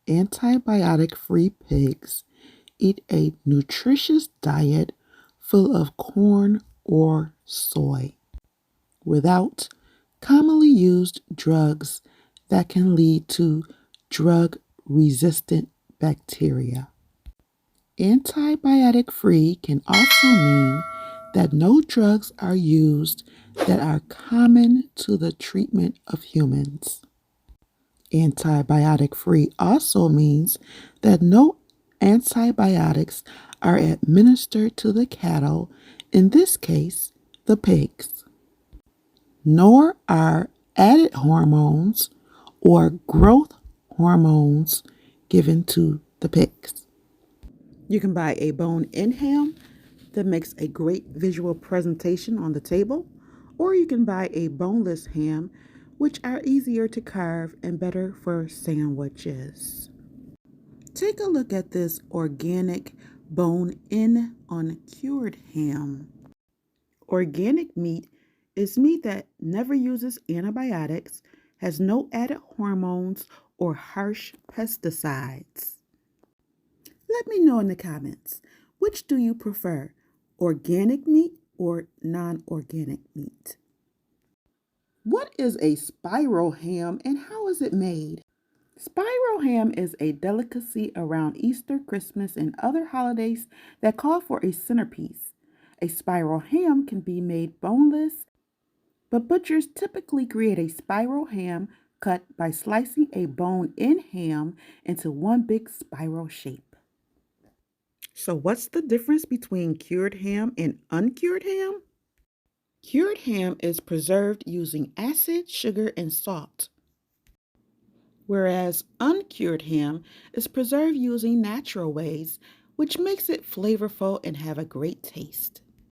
antibiotic-free pigs eat a nutritious diet full of corn or soy without commonly used drugs that can lead to drug-resistant bacteria. Antibiotic-free can also mean that no drugs are used that are common to the treatment of humans. Antibiotic-free also means that no antibiotics are administered to the cattle, in this case, the pigs. Nor are added hormones or growth hormones given to the pigs. You can buy a bone-in ham that makes a great visual presentation on the table, or you can buy a boneless ham, which are easier to carve and better for sandwiches. Take a look at this organic bone-in uncured ham. Organic meat is meat that never uses antibiotics, has no added hormones or harsh pesticides. Let me know in the comments, which do you prefer, organic meat or non-organic meat? What is a spiral ham and how is it made? Spiral ham is a delicacy around Easter, Christmas, and other holidays that call for a centerpiece. A spiral ham can be made boneless, but butchers typically create a spiral ham cut by slicing a bone-in ham into one big spiral shape. So what's the difference between cured ham and uncured ham? Cured ham is preserved using acid, sugar, and salt, whereas uncured ham is preserved using natural ways, which makes it flavorful and have a great taste.